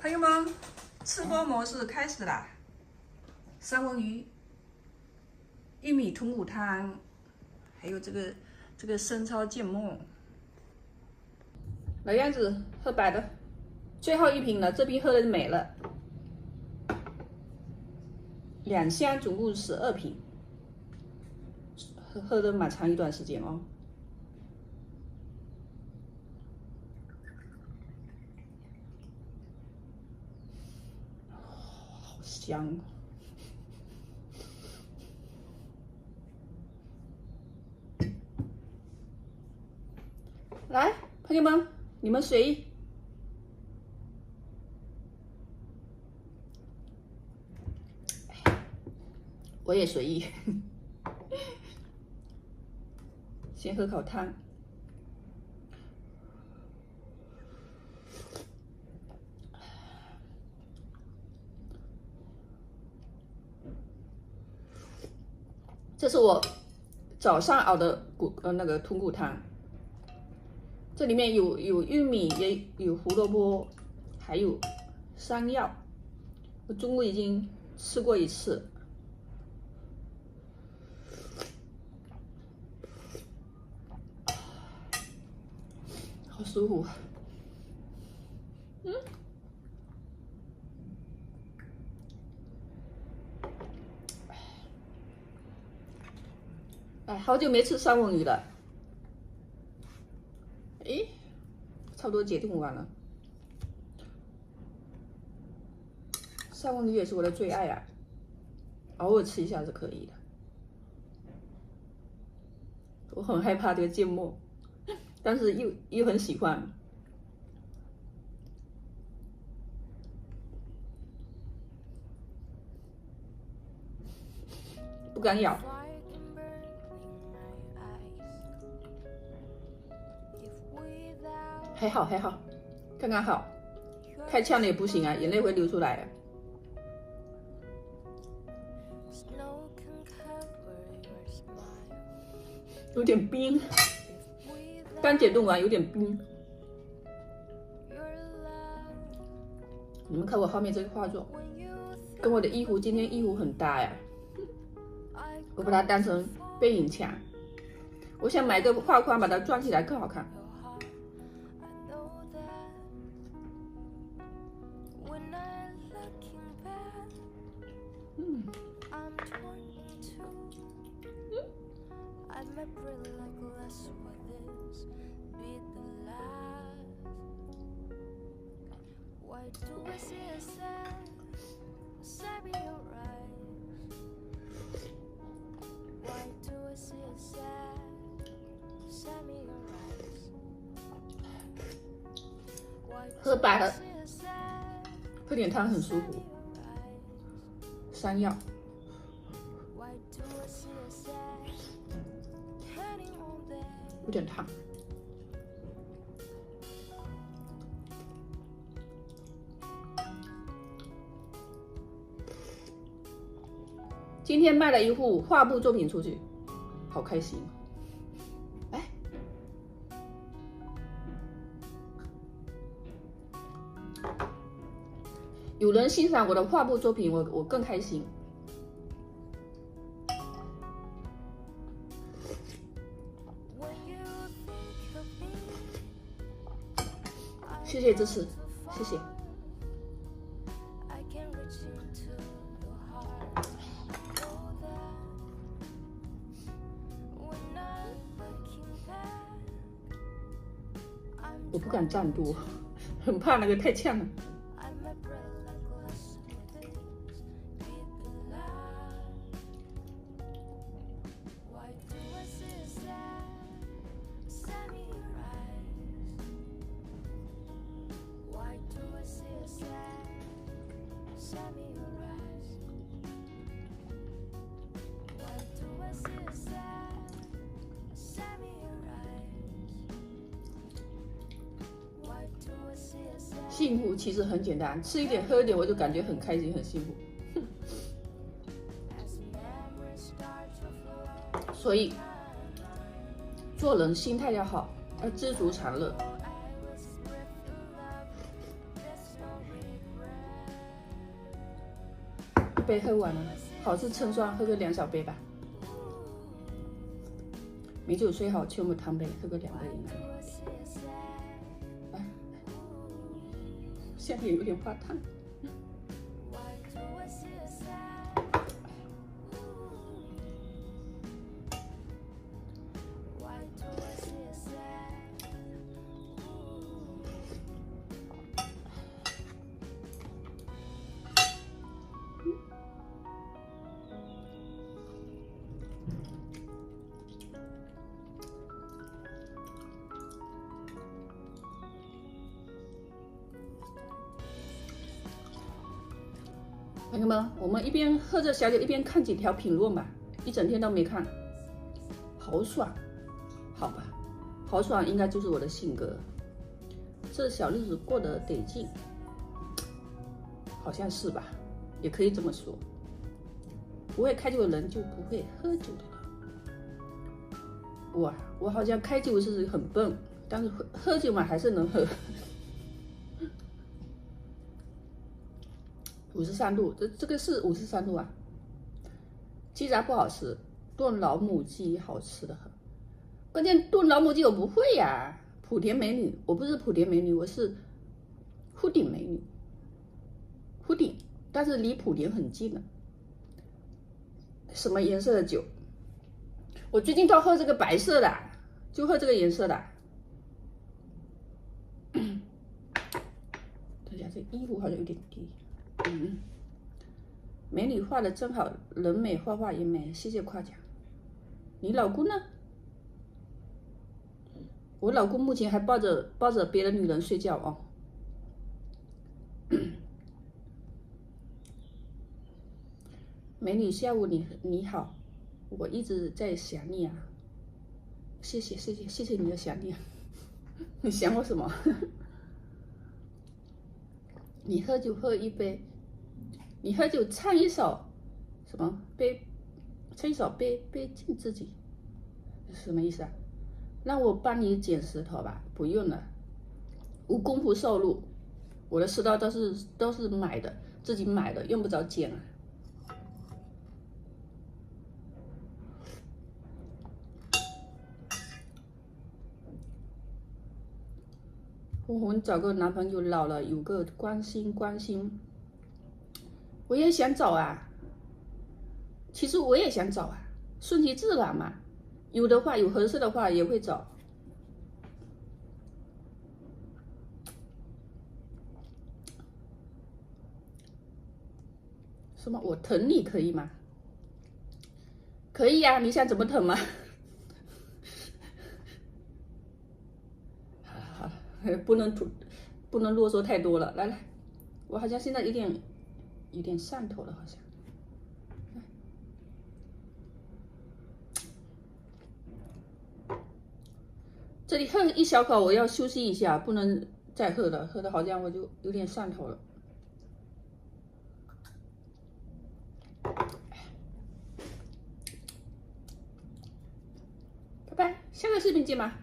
朋友们，吃播模式开始啦！三文鱼、玉米豚骨汤，还有这个生抄芥末。老样子，喝白的，最后一瓶了，这瓶喝的没了。2箱总共12瓶，喝的蛮长一段时间哦。好香！来，朋友们，你们随意。我也随意。先喝口汤。这是我早上熬的那个豚骨汤，这里面有玉米，也有胡萝卜，还有山药。我中午已经吃过一次，好舒服。哎，好久没吃三文鱼了。哎，差不多解冻完了。三文鱼也是我的最爱啊，偶尔吃一下是可以的。我很害怕这个芥末，但是又很喜欢。不敢咬。还好，刚刚好，太呛了也不行啊，眼泪会流出来啊。有点冰，刚解冻完有点冰。你们看我后面这个画作，跟我的衣服今天衣服很搭呀，我把它当成背影墙。我想买个画框把它装起来更好看。喝白了，喝点汤很舒服。山药，有点烫。今天卖了一幅画布作品出去，好开心。哎，有人欣赏我的画布作品，我更开心。谢谢支持，谢谢。我不敢蘸多，很怕那个太呛了。幸福其实很简单，吃一点喝一点，我就感觉很开心很幸福。所以做人心态要好，要知足常乐。杯喝完了，好事成双，喝个2小杯吧。米酒虽好，却没汤杯，喝个2杯应该。哎，现在也有点发烫。朋友们，我们一边喝着小酒，一边看几条评论吧。一整天都没看，好爽，好吧，好爽应该就是我的性格。这小日子过得得劲，好像是吧？也可以这么说。不会开酒的人就不会喝酒的了。我好像开酒是很笨，但是喝酒嘛还是能喝。53度，这个是53度啊。鸡杂不好吃，炖老母鸡好吃的很。关键炖老母鸡我不会呀。莆田美女，我不是莆田美女，我是牯顶美女。牯顶，但是离莆田很近的。什么颜色的酒？我最近都喝这个白色的，就喝这个颜色的。等一下，这衣服好像有点低。美女画的真好，人美画画也美，谢谢夸奖。你老公呢？我老公目前还抱着别的女人睡觉哦。美女下午你好，我一直在想你啊。谢谢你的想念。你想我什么？你喝酒喝一杯，你喝酒唱一首什么唱一首背敬自己，什么意思啊？让我帮你捡石头吧，不用了，无功夫受禄，我的石头都是买的，自己买的，用不着捡啊。红红找个男朋友，老了有个关心，我也想找啊。其实我也想找啊，顺其自然嘛。有的话，有合适的话也会找。什么？我疼你可以吗？可以呀，你想怎么疼吗？好，不能啰嗦太多了。来，我好像现在有点上头了，好像。这里喝一小口，我要休息一下，不能再喝了，喝的好像我就有点上头了。拜拜，下个视频见吧。